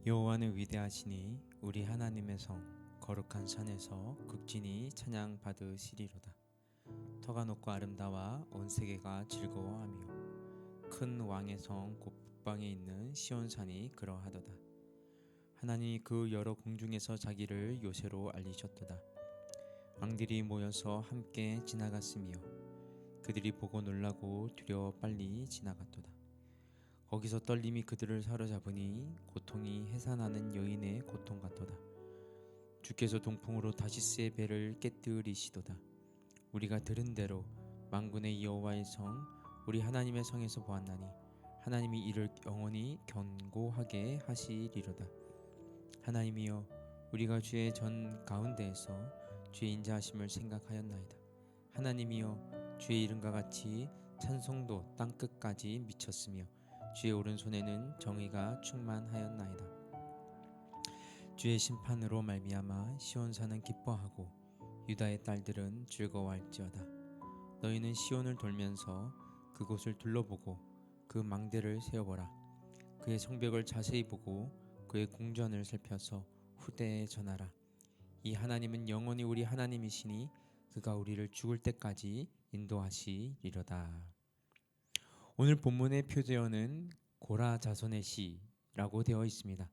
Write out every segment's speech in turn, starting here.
여호와는 위대하시니 우리 하나님의 성 거룩한 산에서 극진히 찬양 받으시리로다. 터가 높고 아름다워 온 세계가 즐거워하며 큰 왕의 성 곧 북방에 있는 시온산이 그러하도다. 하나님이 그 여러 공중에서 자기를 요새로 알리셨도다. 왕들이 모여서 함께 지나갔으며 그들이 보고 놀라고 두려워 빨리 지나갔도다. 거기서 떨림이 그들을 사로잡으니 고통이 해산하는 여인의 고통 같도다. 주께서 동풍으로 다시스의 배를 깨뜨리시도다. 우리가 들은 대로 만군의 여호와의 성 우리 하나님의 성에서 보았나니 하나님이 이를 영원히 견고하게 하시리로다. 하나님이여, 우리가 주의 전 가운데에서 주의 인자하심을 생각하였나이다. 하나님이여, 주의 이름과 같이 찬송도 땅끝까지 미쳤으며 주의 오른손에는 정의가 충만하였나이다. 주의 심판으로 말미암아 시온산은 기뻐하고 유다의 딸들은 즐거워할지어다. 너희는 시온을 돌면서 그곳을 둘러보고 그 망대를 세어보라. 그의 성벽을 자세히 보고 그의 궁전을 살펴서 후대에 전하라. 이 하나님은 영원히 우리 하나님이시니 그가 우리를 죽을 때까지 인도하시리로다. 오늘 본문의 표제어는 고라 자손의 시라고 되어 있습니다.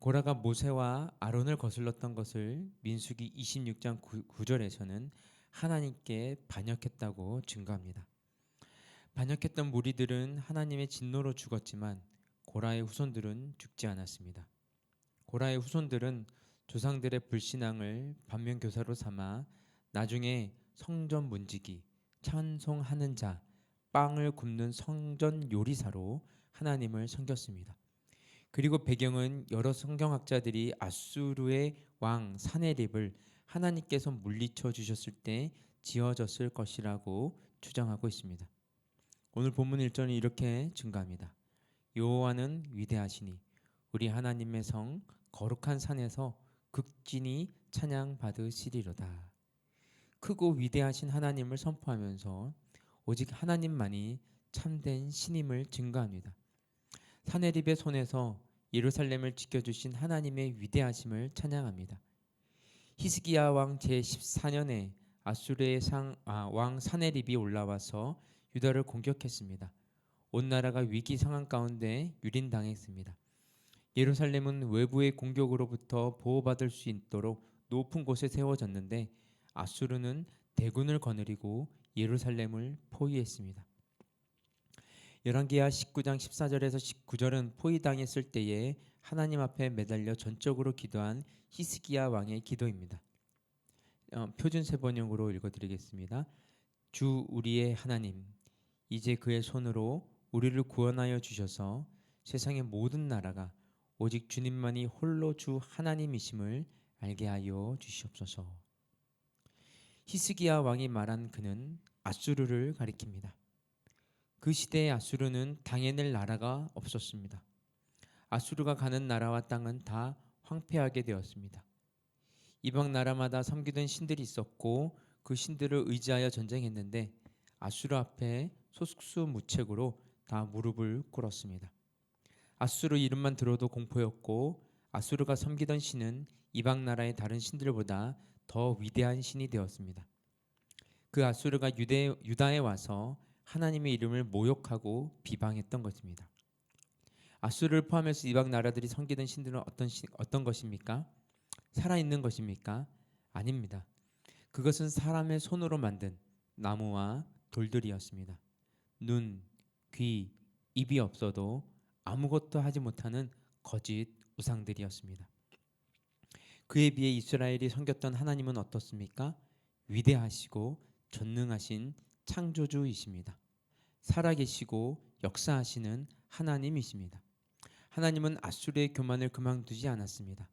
고라가 모세와 아론을 거슬렀던 것을 민수기 26장 9절에서는 하나님께 반역했다고 증거합니다. 반역했던 무리들은 하나님의 진노로 죽었지만 고라의 후손들은 죽지 않았습니다. 고라의 후손들은 조상들의 불신앙을 반면교사로 삼아 나중에 성전 문지기, 찬송하는 자, 빵을 굽는 성전 요리사로 하나님을 섬겼습니다. 그리고 배경은 여러 성경학자들이 아수르의 왕 사네립을 하나님께서 물리쳐 주셨을 때 지어졌을 것이라고 추정하고 있습니다. 오늘 본문 1절은 이렇게 증가합니다. 여호와는 위대하시니 우리 하나님의 성 거룩한 산에서 극진히 찬양 받으시리로다. 크고 위대하신 하나님을 선포하면서 오직 하나님만이 참된 신임을 증거합니다. 사네립의 손에서 예루살렘을 지켜주신 하나님의 위대하심을 찬양합니다. 히스기야 왕 제14년에 아수르의 왕 사네립이 올라와서 유다를 공격했습니다. 온 나라가 위기 상황 가운데 유린당했습니다. 예루살렘은 외부의 공격으로부터 보호받을 수 있도록 높은 곳에 세워졌는데 아수르는 대군을 거느리고 예루살렘을 포위했습니다. 열왕기하 19장 14절에서 19절은 포위당했을 때에 하나님 앞에 매달려 전적으로 기도한 히스기야 왕의 기도입니다. 표준 세번역으로 읽어드리겠습니다. 주 우리의 하나님, 이제 그의 손으로 우리를 구원하여 주셔서 세상의 모든 나라가 오직 주님만이 홀로 주 하나님이심을 알게 하여 주시옵소서. 히스기야 왕이 말한 그는 아수르를 가리킵니다. 그 시대의 아수르는 당해낼 나라가 없었습니다. 아수르가 가는 나라와 땅은 다 황폐하게 되었습니다. 이방 나라마다 섬기던 신들이 있었고 그 신들을 의지하여 전쟁했는데 아수르 앞에 속수무책으로 다 무릎을 꿇었습니다. 아수르 이름만 들어도 공포였고 아수르가 섬기던 신은 이방 나라의 다른 신들보다 더 위대한 신이 되었습니다. 그 아수르가 유다에 와서 하나님의 이름을 모욕하고 비방했던 것입니다. 아수르를 포함해서 이방 나라들이 섬기던 신들은 어떤 것입니까? 살아있는 것입니까? 아닙니다. 그것은 사람의 손으로 만든 나무와 돌들이었습니다. 눈, 귀, 입이 없어도 아무것도 하지 못하는 거짓 우상들이었습니다. 그에 비해 이스라엘이 섬겼던 하나님은 어떻습니까? 위대하시고 전능하신 창조주이십니다. 살아계시고 역사하시는 하나님이십니다. 하나님은 아수르의 교만을 그만두지 않았습니다.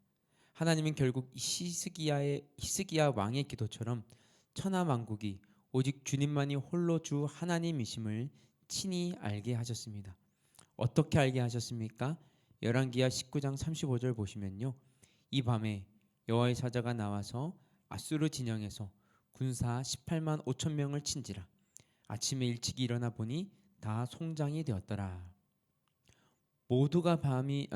하나님은 결국 히스기야 왕의 기도처럼 천하만국이 오직 주님만이 홀로 주 하나님이심을 친히 알게 하셨습니다. 어떻게 알게 하셨습니까? 열왕기하 19장 35절 보시면요. 이 밤에 여호와의 사자가 나와서 아수르 진영에서 군사 18만 5천 명을 친지라. 아침에 일찍 일어나 보니 다 송장이 되었더라. 모두가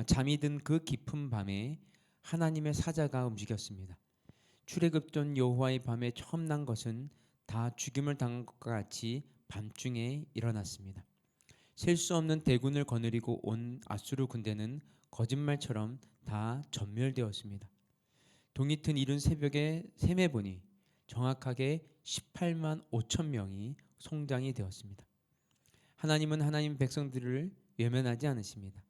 잠이 든 그 깊은 밤에 하나님의 사자가 움직였습니다. 출애굽전 여호와의 밤에 처음 난 것은 다 죽임을 당한 것과 같이 밤중에 일어났습니다. 셀 수 없는 대군을 거느리고 온 아수르 군대는 거짓말처럼 다 전멸되었습니다. 동이 튼 이른 새벽에 셈해 보니 정확하게 18만 5천 명이 송장이 되었습니다. 하나님은 하나님 백성들을 외면하지 않으십니다.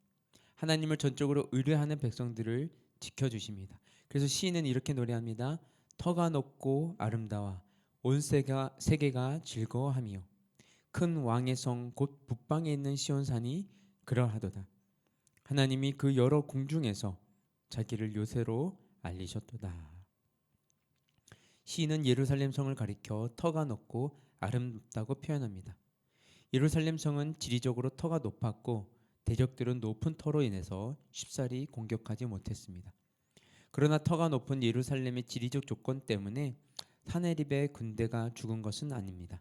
하나님을 전적으로 의뢰하는 백성들을 지켜주십니다. 그래서 시인은 이렇게 노래합니다. 터가 높고 아름다워 온 세계가 즐거워하며 큰 왕의 성 곧 북방에 있는 시온산이 그러하도다. 하나님이 그 여러 궁중에서 자기를 요새로 알리셨도다. 시인은 예루살렘 성을 가리켜 터가 높고 아름답다고 표현합니다. 예루살렘 성은 지리적으로 터가 높았고 대적들은 높은 터로 인해서 쉽사리 공격하지 못했습니다. 그러나 터가 높은 예루살렘의 지리적 조건 때문에 사내립의 군대가 죽은 것은 아닙니다.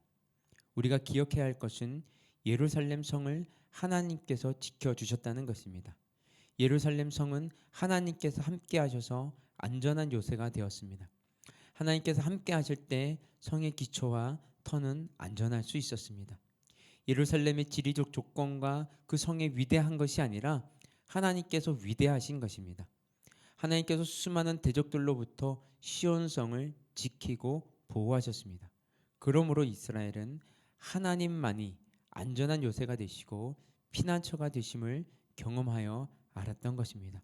우리가 기억해야 할 것은 예루살렘 성을 하나님께서 지켜주셨다는 것입니다. 예루살렘 성은 하나님께서 함께 하셔서 안전한 요새가 되었습니다. 하나님께서 함께 하실 때 성의 기초와 터는 안전할 수 있었습니다. 예루살렘의 지리적 조건과 그 성의 위대한 것이 아니라 하나님께서 위대하신 것입니다. 하나님께서 수많은 대적들로부터 시온성을 지키고 보호하셨습니다. 그러므로 이스라엘은 하나님만이 안전한 요새가 되시고 피난처가 되심을 경험하여 알았던 것입니다.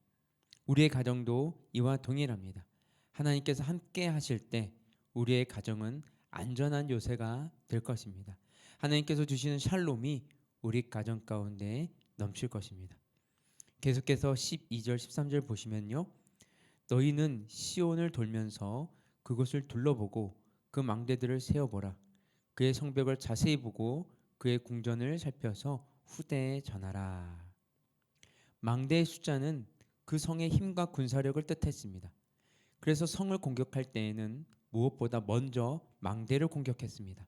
우리의 가정도 이와 동일합니다. 하나님께서 함께 하실 때 우리의 가정은 안전한 요새가 될 것입니다. 하나님께서 주시는 샬롬이 우리 가정 가운데 넘칠 것입니다. 계속해서 12절 13절 보시면요. 너희는 시온을 돌면서 그곳을 둘러보고 그 망대들을 세어보라. 그의 성벽을 자세히 보고 그의 궁전을 살펴서 후대에 전하라. 망대의 숫자는 그 성의 힘과 군사력을 뜻했습니다. 그래서 성을 공격할 때에는 무엇보다 먼저 망대를 공격했습니다.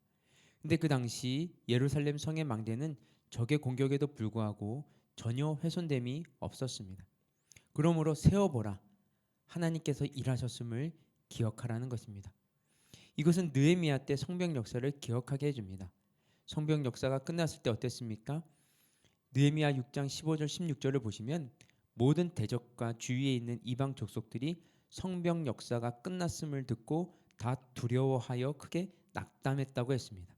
근데 그 당시 예루살렘 성의 망대는 적의 공격에도 불구하고 전혀 훼손됨이 없었습니다. 그러므로 세어보라. 하나님께서 일하셨음을 기억하라는 것입니다. 이것은 느헤미야 때 성벽 역사를 기억하게 해줍니다. 성벽 역사가 끝났을 때 어땠습니까? 느헤미야 6장 15절 16절을 보시면 모든 대적과 주위에 있는 이방 족속들이 성벽 역사가 끝났음을 듣고 다 두려워하여 크게 낙담했다고 했습니다.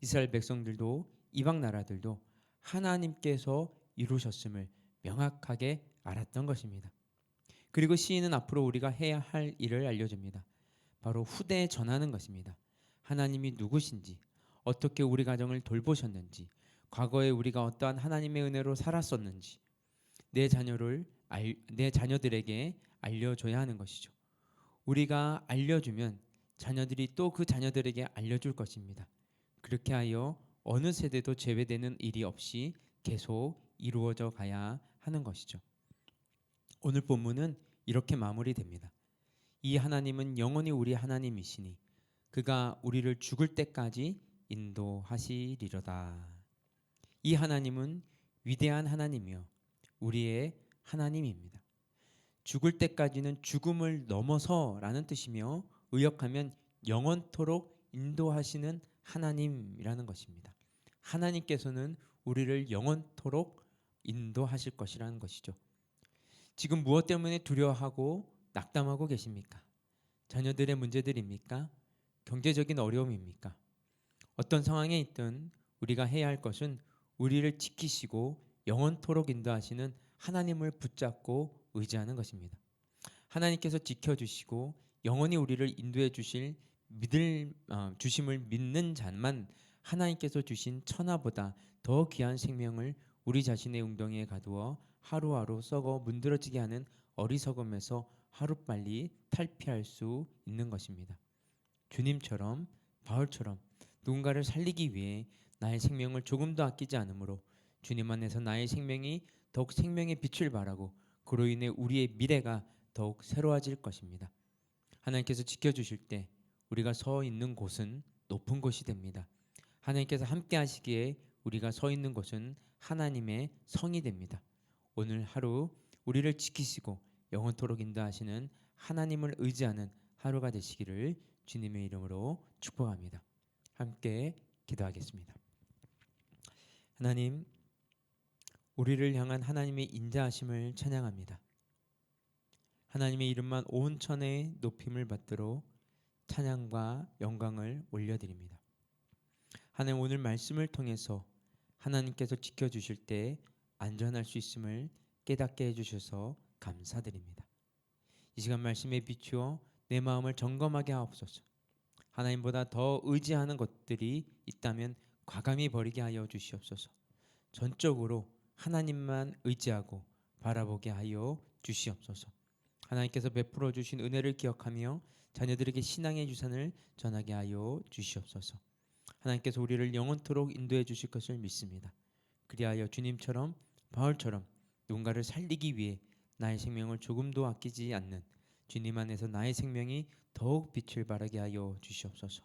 이스라엘 백성들도 이방 나라들도 하나님께서 이루셨음을 명확하게 알았던 것입니다. 그리고 시인은 앞으로 우리가 해야 할 일을 알려줍니다. 바로 후대에 전하는 것입니다. 하나님이 누구신지, 어떻게 우리 가정을 돌보셨는지, 과거에 우리가 어떠한 하나님의 은혜로 살았었는지 내 자녀들에게 알려줘야 하는 것이죠. 우리가 알려주면 자녀들이 또 그 자녀들에게 알려줄 것입니다. 그렇게 하여 어느 세대도 제외되는 일이 없이 계속 이루어져 가야 하는 것이죠. 오늘 본문은 이렇게 마무리됩니다. 이 하나님은 영원히 우리 하나님이시니 그가 우리를 죽을 때까지 인도하시리로다. 이 하나님은 위대한 하나님이요 우리의 하나님입니다. 죽을 때까지는 죽음을 넘어서라는 뜻이며 의역하면 영원토록 인도하시는 하나님이라는 것입니다. 하나님께서는 우리를 영원토록 인도하실 것이라는 것이죠. 지금 무엇 때문에 두려워하고 낙담하고 계십니까? 자녀들의 문제들입니까? 경제적인 어려움입니까? 어떤 상황에 있든 우리가 해야 할 것은 우리를 지키시고 영원토록 인도하시는 하나님을 붙잡고 의지하는 것입니다. 하나님께서 지켜주시고 영원히 우리를 인도해 주심을 믿는 자만 하나님께서 주신 천하보다 더 귀한 생명을 우리 자신의 웅덩이에 가두어 하루하루 썩어 문드러지게 하는 어리석음에서 하루빨리 탈피할 수 있는 것입니다. 주님처럼 바울처럼 누군가를 살리기 위해 나의 생명을 조금도 아끼지 않으므로 주님 안에서 나의 생명이 더욱 생명의 빛을 발하고 그로 인해 우리의 미래가 더욱 새로워질 것입니다. 하나님께서 지켜주실 때 우리가 서 있는 곳은 높은 곳이 됩니다. 하나님께서 함께 하시기에 우리가 서 있는 곳은 하나님의 성이 됩니다. 오늘 하루 우리를 지키시고 영원토록 인도하시는 하나님을 의지하는 하루가 되시기를 주님의 이름으로 축복합니다. 함께 기도하겠습니다. 하나님, 우리를 향한 하나님의 인자하심을 찬양합니다. 하나님의 이름만 온 천에 높임을 받도록 찬양과 영광을 올려드립니다. 하나님, 오늘 말씀을 통해서 하나님께서 지켜주실 때 안전할 수 있음을 깨닫게 해주셔서 감사드립니다. 이 시간 말씀에 비추어 내 마음을 점검하게 하옵소서. 하나님보다 더 의지하는 것들이 있다면 과감히 버리게 하여 주시옵소서. 전적으로 하나님만 의지하고 바라보게 하여 주시옵소서. 하나님께서 베풀어 주신 은혜를 기억하며 자녀들에게 신앙의 유산을 전하게 하여 주시옵소서. 하나님께서 우리를 영원토록 인도해 주실 것을 믿습니다. 그리하여 주님처럼 바울처럼 누군가를 살리기 위해 나의 생명을 조금도 아끼지 않는 주님 안에서 나의 생명이 더욱 빛을 발하게 하여 주시옵소서.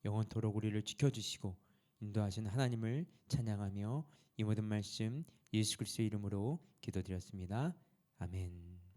영원토록 우리를 지켜주시고 인도하신 하나님을 찬양하며 이 모든 말씀 예수 그리스도의 이름으로 기도드렸습니다. 아멘.